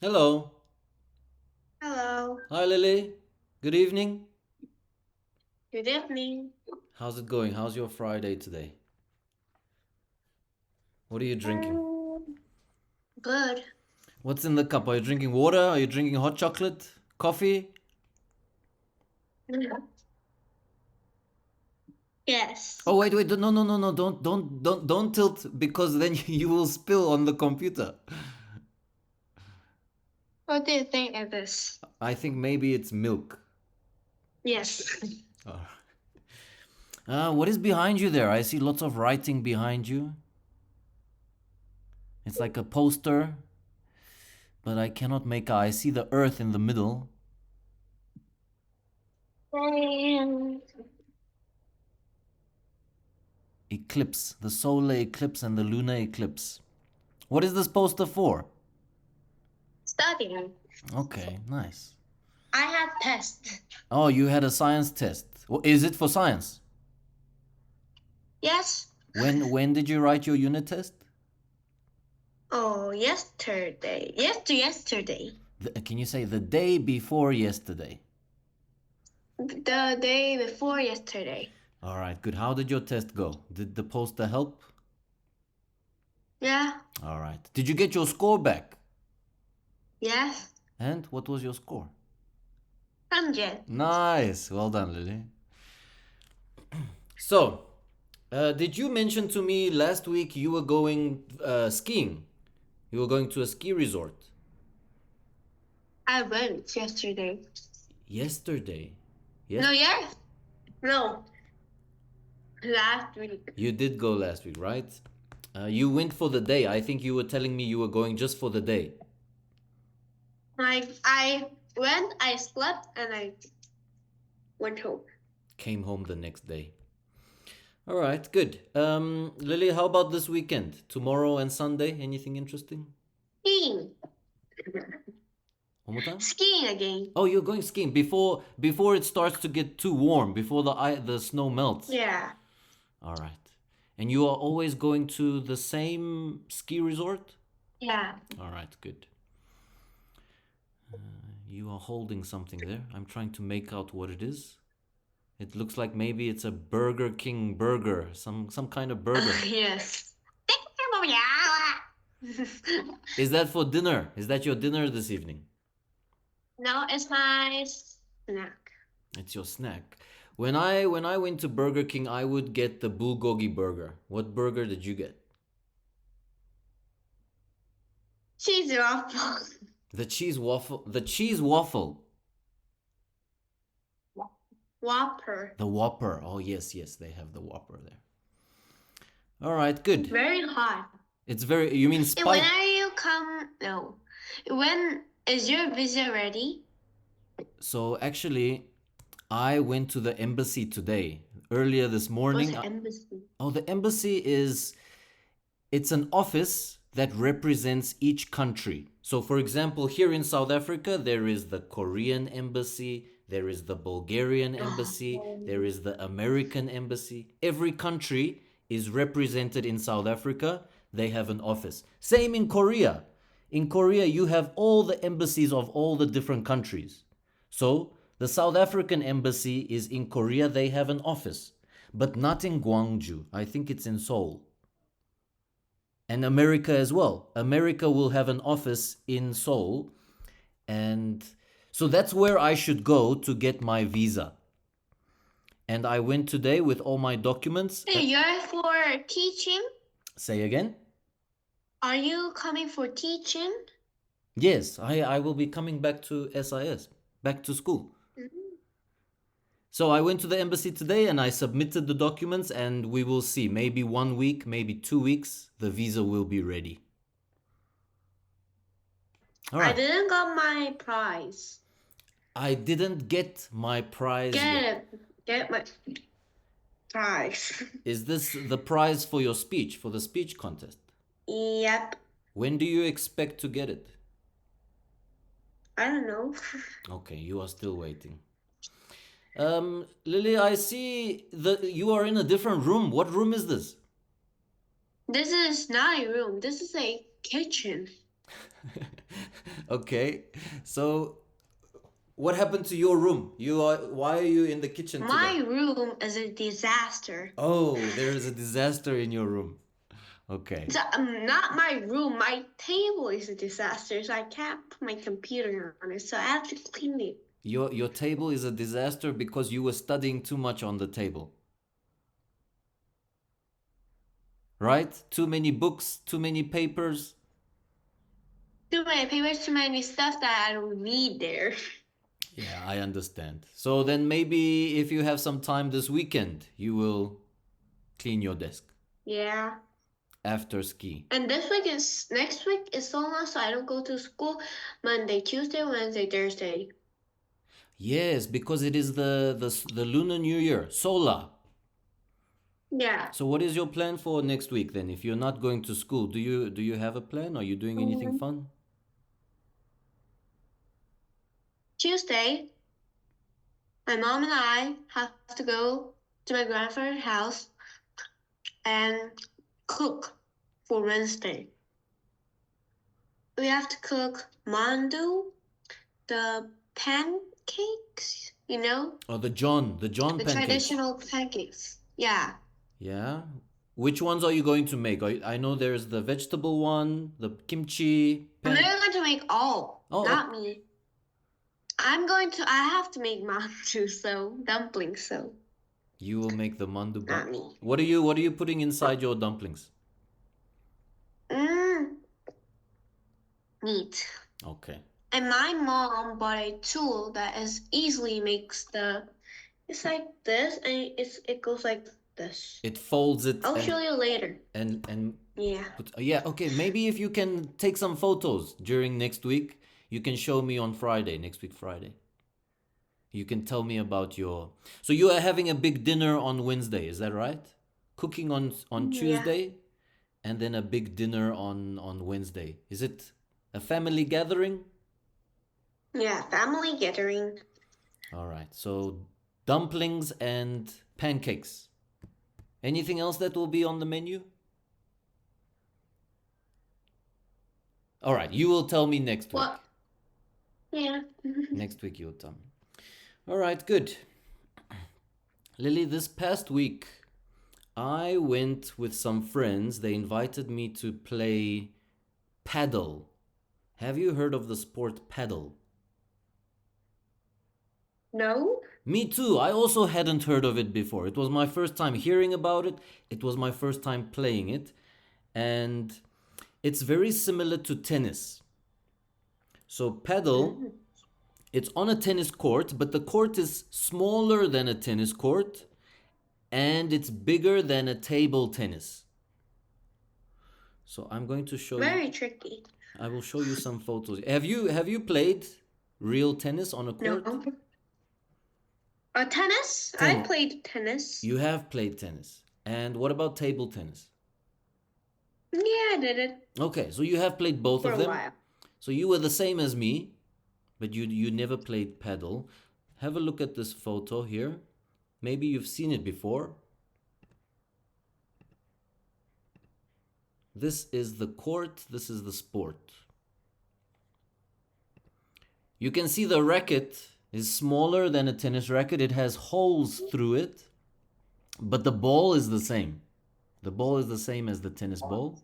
Hello. Hello. Hi, Lily. Good evening. Good evening. How's it going? How's your Friday today? What are you drinking? Um, Good. What's in the cup? Are you drinking water? Are you drinking hot chocolate? Coffee? Yes. Oh, wait. No, no, no, no. Don't tilt because then you will spill on the computer. What do you think it is? I think maybe it's milk. Yes. Oh. What is behind you there? I see lots of writing behind you. It's like a poster, but I cannot make out. I see the earth in the middle. Um, Eclipse, the solar eclipse and the lunar eclipse. What is this poster for? Studying. Okay, nice. I had test. Oh, you had a science test. Is it for science? Yes. When did you write your unit test? Oh, yesterday. Yes, to yesterday. Can you say the day before yesterday? The day before yesterday. All right, good. How did your test go? Did the poster help? Yeah. All right. Did you get your score back? Yes. And what was your score? 100. Nice. Well done, Lily. So, did you mention to me last week you were going skiing? You were going to a ski resort I went yesterday. yesterday. No, Yes, yes. No. Last week. you did go last week, right? You went for the day. I think you were telling me you were going just for the day. Like I went, I slept, and I went home. Came home the next day. All right, good. Lily, how about this weekend? Tomorrow and Sunday? Anything interesting? Skiing. One more time. Skiing again. Oh, you're going skiing before it starts to get too warm, before the snow melts. Yeah. All right. And you are always going to the same ski resort? Yeah. All right, good. You are holding something there. I'm trying to make out what it is. It looks like maybe it's a Burger King burger, some kind of burger. Yes. Is that for dinner? Is that your dinner this evening? No, it's my snack. It's your snack. When I went to Burger King, I would get the bulgogi burger. What burger did you get? Cheese waffle. The cheese waffle. The cheese waffle. Whopper. The Whopper. Oh yes, yes, they have the Whopper there. All right, good. Very hot. It's very. You mean And when spice? are you come? No. When is your visa ready? So actually, I went to the embassy today. Earlier this What's morning. the embassy? Oh, the embassy is it's an office that represents each country. So for example, here in South Africa, there is the Korean embassy, there is the Bulgarian embassy, there is the American embassy. Every country is represented in South Africa. They have an office. Same in Korea. In Korea, you have all the embassies of all the different countries. So, the South African embassy is in Korea, they have an office, but not in Gwangju. I think it's in Seoul. And America as well. America will have an office in Seoul, and so that's where I should go to get my visa. And I went today with all my documents. Hey, you're for teaching? Say again? Are you coming for teaching? Yes, I will be coming back to SIS, back to school. So I went to the embassy today and I submitted the documents, and we will see. Maybe 1 week, maybe 2 weeks, the visa will be ready. All I right. didn't got my prize. I didn't get my prize yet. Get my prize. Is this the prize for your speech, for the speech contest? Yep. When do you expect to get it? I don't know. Okay, you are still waiting. Lily, I see you are in a different room. What room is this? This is not a room. This is a kitchen. Okay. So what happened to your room? Why are you in the kitchen My today? room is a disaster. Oh, there is a disaster in your room. Okay. So, not my room. My table is a disaster, so I can't put my computer on it. So I have to clean it. Your table is a disaster because you were studying too much on the table. Right? Too many books, too many papers. Too many papers, too many stuff that I don't need there. Yeah, I understand. So then maybe if you have some time this weekend, you will clean your desk Yeah. after ski. And next week is so long, so I don't go to school Monday, Tuesday, Wednesday, Thursday. Yes, because it is the Lunar New Year, Solar. Yeah. So what is your plan for next week then? If you're not going to school, do you have a plan? Are you doing anything fun? Tuesday, my mom and I have to go to my grandfather's house and cook for Wednesday. We have to cook mandu, the pancakes, Oh, the John the pancakes. traditional pancakes. Yeah. Yeah. Which ones are you going to make? I know there's the vegetable one, the kimchi They're going to make all, Oh, not me. I have to make mandu, so dumplings, so you will make the mandu not me. What are you putting inside your dumplings? Mmm, meat. Okay. And my mom bought a tool that is easily makes it's like this and it goes like this. It folds it I'll show you later. and Yeah. yeah, okay, maybe if you can take some photos during next week, you can show me on Friday, next week Friday. You can tell me about your. So you are having a big dinner on Wednesday, is that right? Cooking on Yeah. Tuesday and then a big dinner on Wednesday. Is it a family gathering? Yeah, family gathering. All right. So dumplings and pancakes. Anything else that will be on the menu? All right, you will tell me next week. What? Yeah. Next week you'll tell me. All right, good. Lily, this past week I went with some friends. They invited me to play paddle. Have you heard of the sport paddle? No? Me too. I also hadn't heard of it before. It was my first time hearing about it. It was my first time playing it. And it's very similar to tennis. So paddle, it's on a tennis court, but the court is smaller than a tennis court and it's bigger than a table tennis. So I'm going to show you. Very tricky. I will show you some photos. Have you played real tennis on a court? No. Tennis? I Tennis. played tennis. You have played tennis. And what about table tennis? Yeah, I did it Okay, so you have played both for of a them. while. So you were the same as me, but you never played paddle. Have a look at this photo here. Maybe you've seen it before. This is the court, this is the sport. You can see the racket is smaller than a tennis racket. It has holes through it, but the ball is the same. The ball is the same as the tennis ball.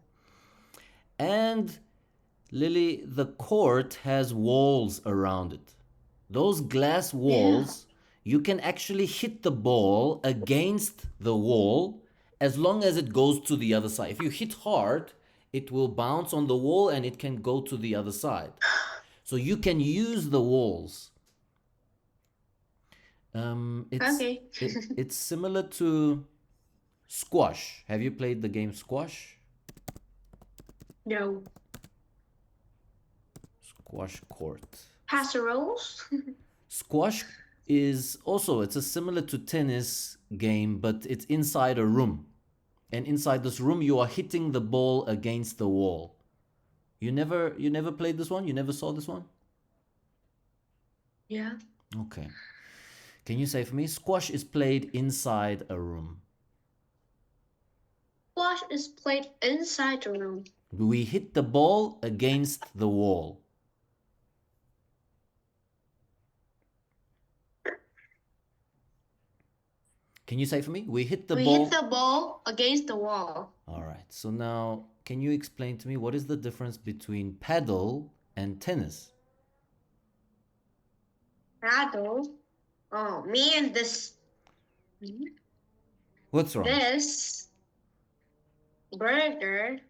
And Lily, the court has walls around it. Those glass walls, you can actually hit the ball against the wall as long as it goes to the other side. If you hit hard, it will bounce on the wall and it can go to the other side. So you can use the walls. Okay. It's similar to squash. Have you played the game squash? No. Squash court. Casseroles? Squash is also, it's a similar to tennis game, but it's inside a room. And inside this room you are hitting the ball against the wall. You never played this one? You never saw this one? Yeah. Okay. Can you say for me? Squash is played inside a room. Squash is played inside the room. We hit the ball against the wall. Can you say for me? We hit the We ball. hit the ball against the wall. All right. So now, can you explain to me what is the difference between paddle and tennis? Paddle. Oh man, What's wrong? this burger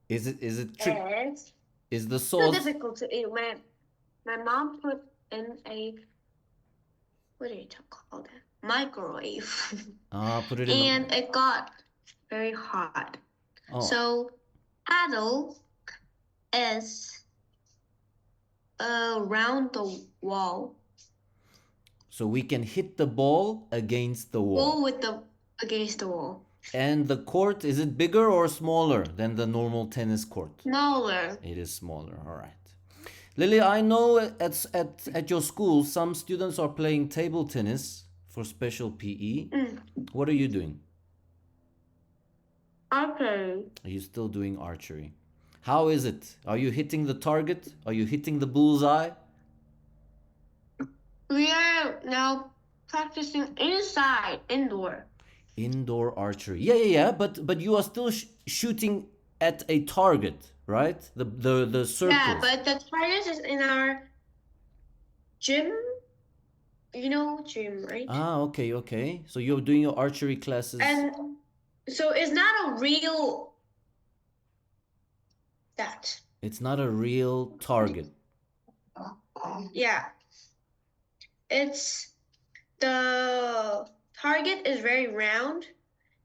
Is it trick? is Is the too sauce? difficult to eat. My mom put in a, what do you call that? Microwave. Put it in the. And it got very hot. Oh, So paddle is around the wall. so we can hit the ball against the wall. Ball with the against the wall. And the court, is it bigger or smaller than the normal tennis court? Smaller. It is smaller. All right. Lily, I know at your school some students are playing table tennis for special PE. What are you doing? Okay. Are you still doing archery? How is it? Are you hitting the target? Are you hitting the bullseye? We are now practicing indoor. Indoor archery. Yeah. But you are still shooting at a target, right? The circles. Yeah, but the target is in our gym. You know gym, right? Okay. So you're doing your archery classes. And so it's not a real that. It's not a real target. Yeah. It's the target is very round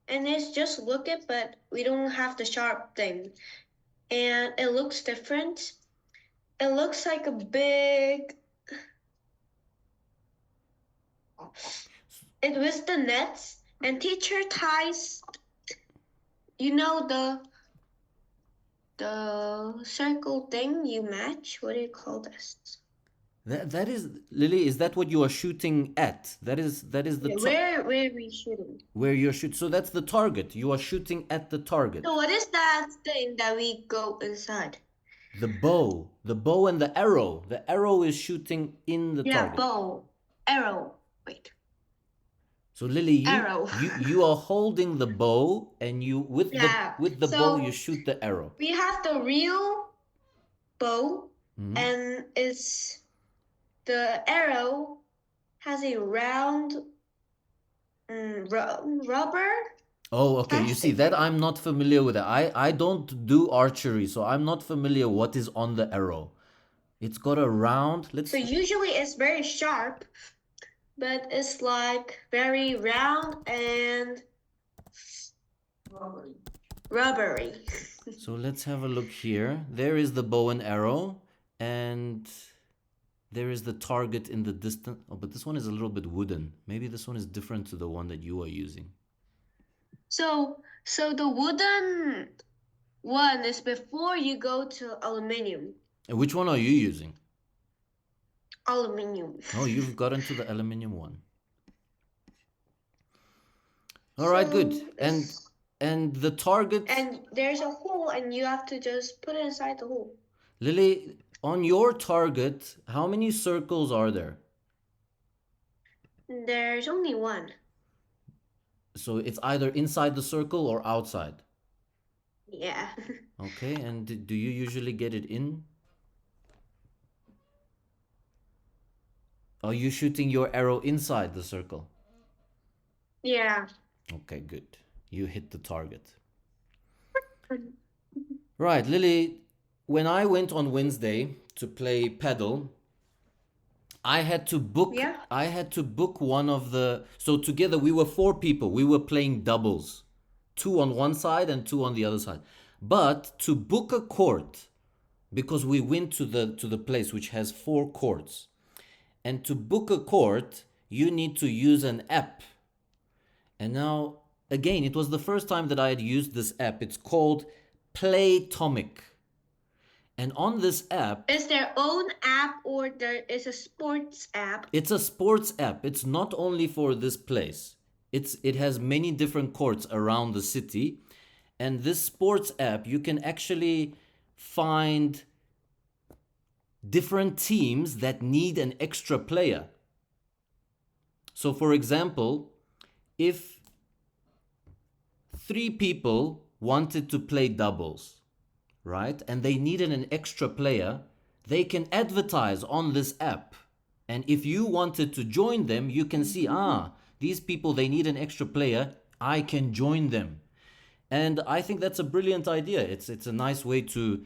and it's just look it, but we don't have the sharp thing. And it looks different. It looks like a big, it was the nets and teacher ties, you know, the circle thing you match. What do you call this? That is, Lily, is that what you are shooting at? That is the Where are we shooting? where you're shoot. So that's the target. You are shooting at the target. So what is that thing that we go inside? The bow and the arrow. The arrow is shooting in the target. Bow, arrow. Wait. So Lily, Arrow. you are holding the bow and you with the bow you shoot the arrow. We have the real bow and it's the arrow has a round rubber. Oh, okay. You see that I'm not familiar with that. I don't do archery, so I'm not familiar what is on the arrow. It's got a round. So usually it's very sharp, but it's like very round and rubbery. So let's have a look here. There is the bow and arrow, and there is the target in the distance. Oh, but this one is a little bit wooden. Maybe this one is different to the one that you are using. So the wooden one is before you go to aluminum. And which one are you using? Aluminum. Oh, you've gotten to the aluminum one. All right, good. And the target. And there's a hole, and you have to just put it inside the hole. Lily, on your target, how many circles are there? There's only one. So it's either inside the circle or outside? Yeah. Okay, and do you usually get it in? Are you shooting your arrow inside the circle? Yeah. Okay, good. You hit the target. Right, Lily, when I went on Wednesday to play paddle, I had to book one of the, so together we were 4 people. We were playing doubles. 2 on one side and 2 on the other side. But to book a court, because we went to the place which has 4 courts, and to book a court, you need to use an app. And now, again, it was the first time that I had used this app. It's called Playtomic. And on this app... Is their own app or there is a sports app? It's a sports app. It's not only for this place. It has many different courts around the city. And this sports app, you can actually find different teams that need an extra player. So, for example, if three people wanted to play doubles, right, and they needed an extra player, they can advertise on this app. And if you wanted to join them, you can see, these people, they need an extra player. I can join them. And I think that's a brilliant idea. It's a nice way to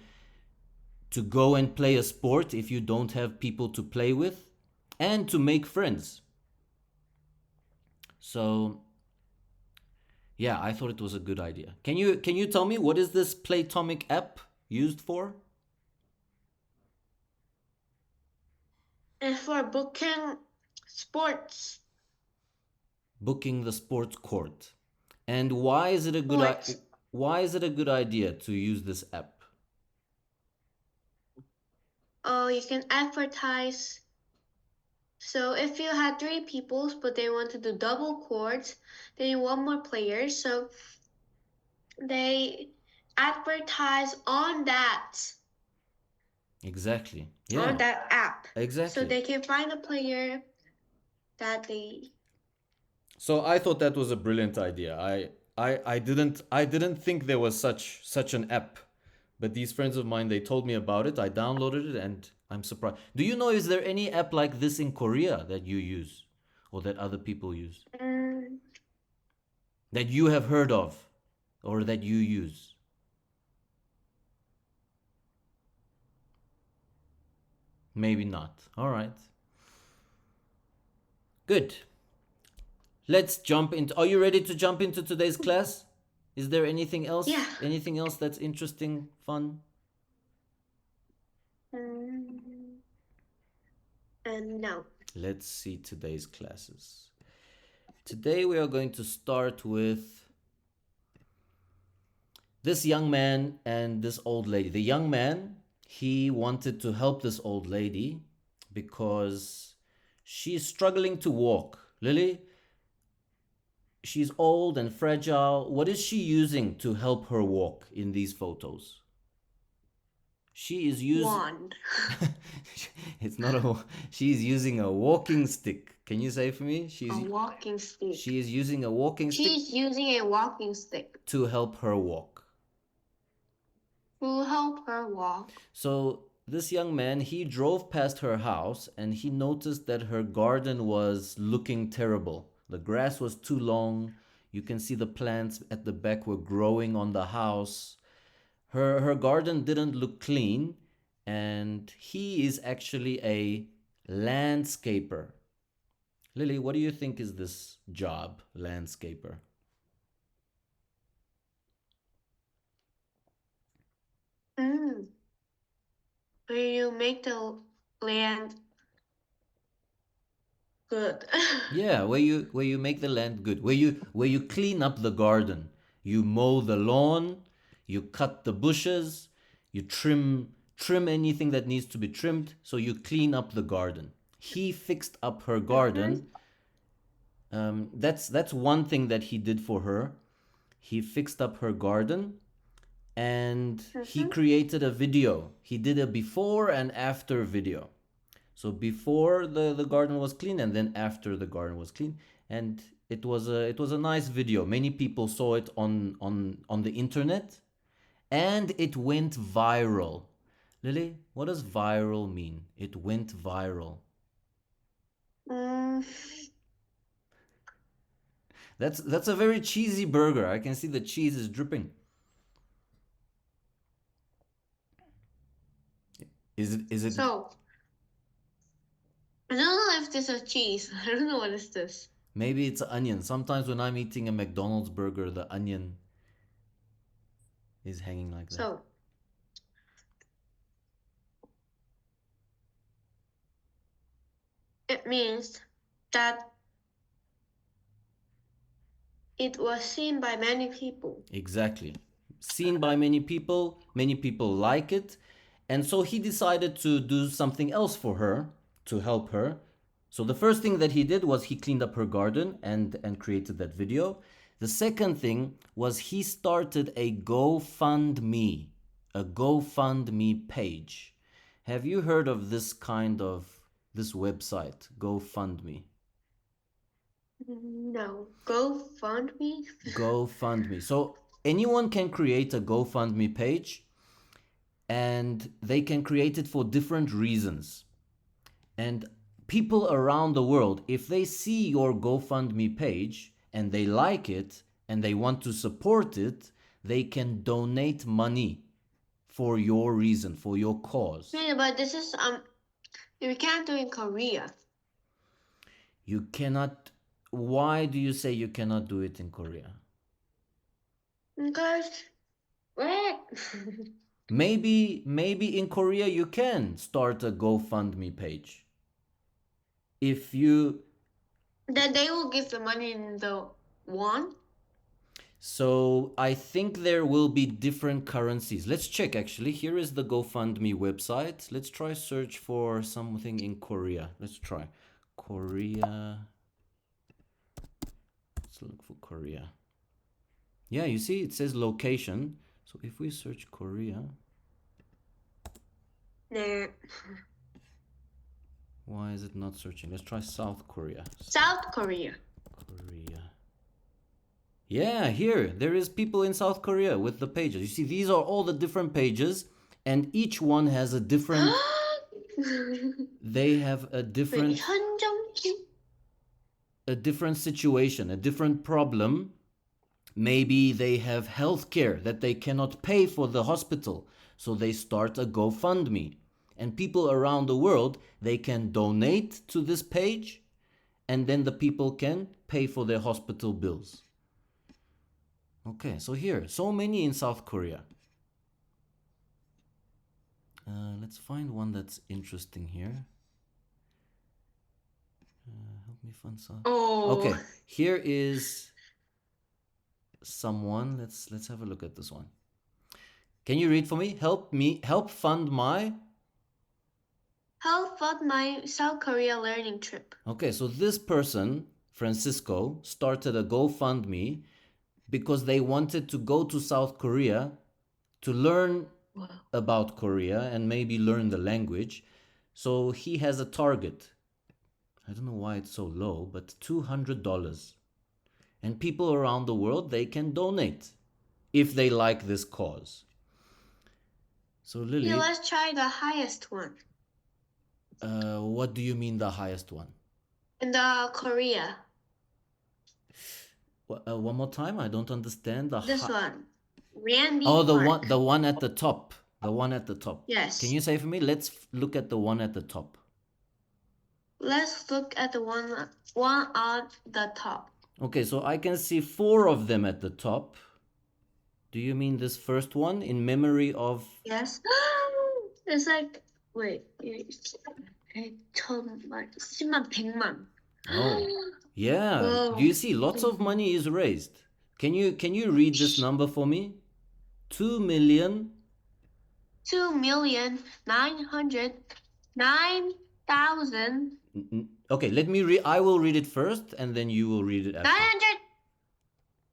go and play a sport if you don't have people to play with and to make friends. So yeah, I thought it was a good idea. Can you tell me what is this Playtomic app used for? And for booking sports. Booking the sports court. And why is it a Sports. why is it a good idea to use this app? Oh, you can advertise. So if you had three people, but they want to do double courts, then you want more players. So they advertise on that Exactly. on Yeah. that app. So Exactly. they can find a player that they. So I thought that was a brilliant idea. I didn't think there was such an app, but these friends of mine, they told me about it. I downloaded it and I'm surprised. Do you know, is there any app like this in Korea that you use or that other people use, Mm, that you have heard of or that you use? Maybe not. All right. Good. Let's jump into. Are you ready to jump into today's class? Is there anything else? yeah. Anything else that's interesting, fun? Mm, and no. Let's see today's classes. Today we are going to start with this young man and this old lady. The young man, he wanted to help this old lady because she's struggling to walk. Lily, she's old and fragile. What is she using to help her walk in these photos? She is using. Wand. It's not a. She's using a walking stick. Can you say for me? A walking stick. She is using a walking stick She's using a walking stick to help her walk. to help her walk. So this young man, he drove past her house and he noticed that her garden was looking terrible. The grass was too long. You can see the plants at the back were growing on the house. Her garden didn't look clean, and he is actually a landscaper. Lily, what do you think is this job, landscaper? Mm. Where you make the land good. Yeah, where you make the land good, where you clean up the garden, you mow the lawn, you cut the bushes, you trim anything that needs to be trimmed, so you clean up the garden. He fixed up her garden. That's one thing that he did for her. He fixed up her garden and he created a video. He did a before and after video. So before the garden was clean and then after the garden was clean, and it was a nice video. Many people saw it on the internet, and it went viral. Lily, what does viral mean? It went viral. Mm. That's a very cheesy burger. I can see the cheese is dripping. Is it So, I don't know if this is cheese. I don't know what is this. maybe it's onion. Sometimes when I'm eating a McDonald's burger, the onion is hanging like that. So, it means that it was seen by many people. Exactly. Seen by many people like it. And so he decided to do something else for her to help her. So the first thing that he did was he cleaned up her garden and created that video. The second thing was he started a GoFundMe page. Have you heard of this website, GoFundMe? No. GoFundMe? GoFundMe. So anyone can create a GoFundMe page, and they can create it for different reasons. And people around the world, if they see your GoFundMe page and they like it and they want to support it, they can donate money for your reason, for your cause. Yeah, but this is you can't do in Korea. You cannot. Why do you say you cannot do it in Korea? Because what? Maybe in Korea you can start a GoFundMe page. If you That they will give the money in the won? So I think there will be different currencies. Let's check actually. Here is the GoFundMe website. Let's try search for something in Korea. Let's try Korea. Let's look for Korea. Yeah, you see it says location. So if we search Korea, Nah. why is it not searching? Let's try South Korea. South Korea. Korea. Yeah, here there is people in South Korea with the pages. You see, these are all the different pages, and each one has a different. They have a different situation, a different problem. Maybe they have health care that they cannot pay for the hospital, so they start a GoFundMe. And people around the world, they can donate to this page, and then the people can pay for their hospital bills. Okay, so here, so many in South Korea. Let's find one that's interesting here. Help me find some. Oh. Okay, here is someone. Let's have a look at this one. Can you read for me? Help fund my South Korea learning trip. Okay, so this person, Francisco, started a GoFundMe because they wanted to go to South Korea to learn about Korea and maybe learn the language. So he has a target. I don't know why it's so low, but $200. And people around the world, they can donate if they like this cause. So Lily, Yeah, let's try the highest one. What do you mean the highest one? In the Korea. One more time, I don't understand. This one. Randy Oh, Park. the one at the top. The one at the top. Yes. Can you say for me? Let's look at the one at the top. Let's look at the one at the top. Okay, so I can see 4 of them at the top. Do you mean this first one in memory of? Yes. It's like wait. 1,000만, 10만, 100만. Oh, yeah. Whoa. Do you see? Lots of money is raised. Can you read this number for me? 2,909,000. Okay, let me read. I will read it first, and then you will read it after.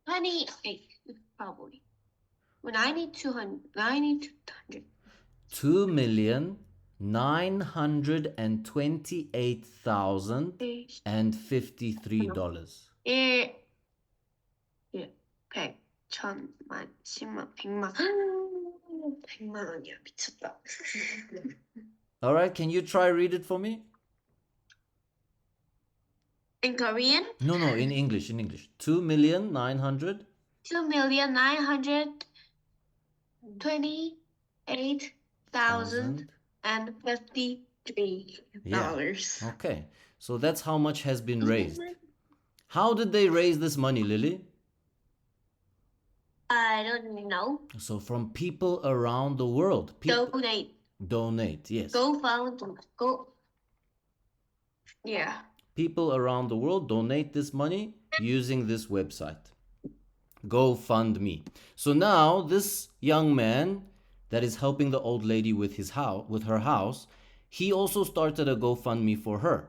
928, probably. Well, 9200. 9200. 2,928,053. 예, 100, 1000만, 10만, 100만. 100만 원이야, 미쳤다. All right, can you try read it for me? In Korean? No, in English, 2,900,000. $2,928,053. Yeah. Okay, so that's how much has been raised. How did they raise this money, Lily? I don't know. So from people around the world. Donate, yes. Yeah. People around the world donate this money using this website. GoFundMe. So now this young man that is helping the old lady with her house, he also started a GoFundMe for her.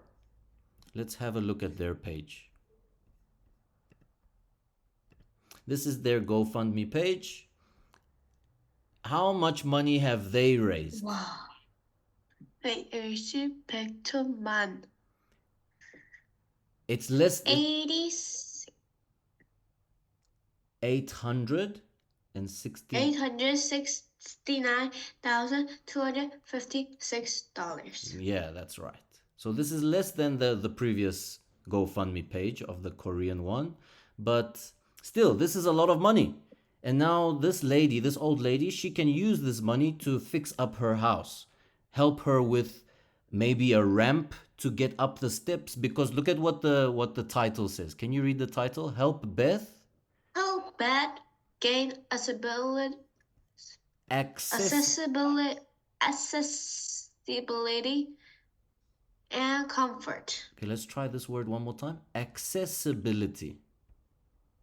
Let's have a look at their page. This is their GoFundMe page. How much money have they raised? Wow. 120, 100, 1000. It's less than 86 860. $869,256. Yeah, that's right. So this is less than the previous GoFundMe page of the Korean one, but still, this is a lot of money. And now this lady, this old lady, she can use this money to fix up her house, help her with maybe a ramp to get up the steps. Because look at what the title says. Can you read the title? Help Beth Help Beth gain accessibility, access. accessibility and comfort. Okay, let's try this word one more time. Accessibility.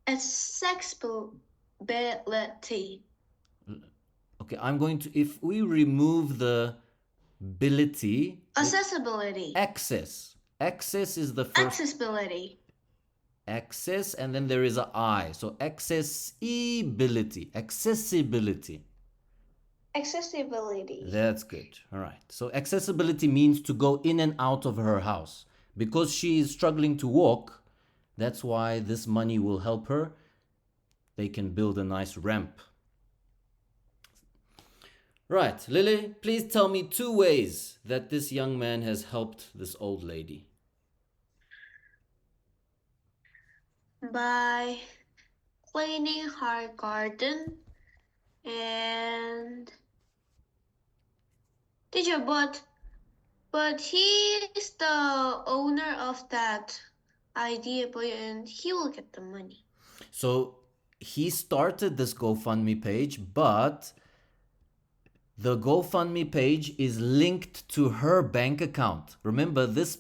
Accessibility. Okay, I'm going to, if we remove the ability, Accessibility. access. Access is the first Accessibility. access, and then there is a I. So accessibility. Accessibility. Accessibility. That's good. All right. So accessibility means to go in and out of her house. Because she is struggling to walk, that's why this money will help her. They can build a nice ramp. Right, Lily, please tell me 2 ways that this young man has helped this old lady. By cleaning her garden and teacher, but he is the owner of that idea, and he will get the money. So he started this GoFundMe page, but the GoFundMe page is linked to her bank account. Remember, this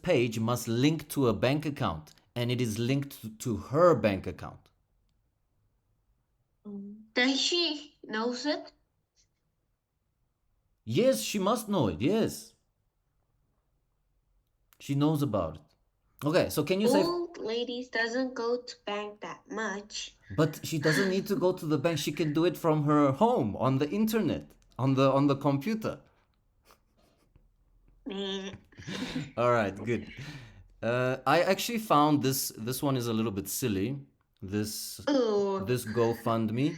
page must link to a bank account, and it is linked to her bank account. Does she knows it? Yes, she must know it. Yes. She knows about it. Okay, so can you say... Old ladies doesn't go to bank that much. But she doesn't need to go to the bank. She can do it from her home on the internet, on the computer. All right, good. I actually found this one is a little bit silly. This Ooh. this GoFundMe.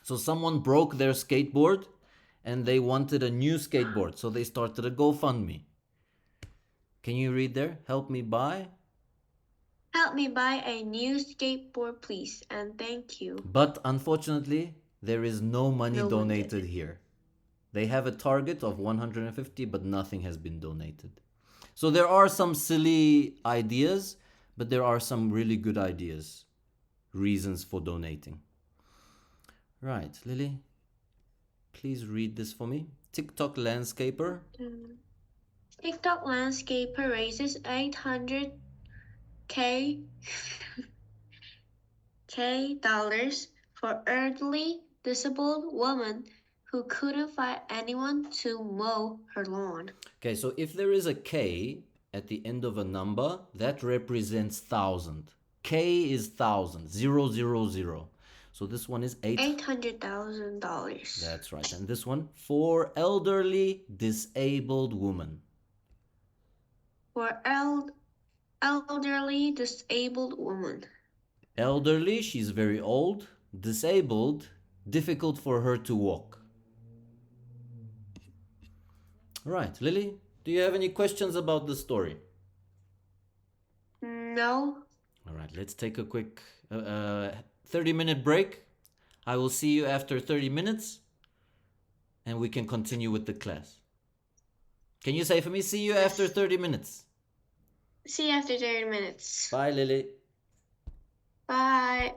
So someone broke their skateboard and they wanted a new skateboard, so they started a GoFundMe. Can you read there? Help me buy. Help me buy a new skateboard, please, and thank you. But unfortunately, there is no money No one donated did. here. They have a target of 150, but nothing has been donated. So there are some silly ideas, but there are some really good ideas, reasons for donating. Right, Lily, please read this for me. TikTok landscaper. TikTok landscaper raises 800K dollars for elderly disabled woman who couldn't find anyone to mow her lawn. Okay, so if there is a K at the end of a number, that represents 1,000. K is 1,000, 000. So this one is $800,000. That's right. And this one, for elderly disabled woman. For elderly disabled woman. Elderly, she's very old. Disabled, difficult for her to walk. Right, Lily, do you have any questions about the story? No. All right, let's take a quick 30-minute break. I will see you after 30 minutes and we can continue with the class. Can you say for me, see you after 30 minutes? See you after 30 minutes. Bye, Lily. Bye.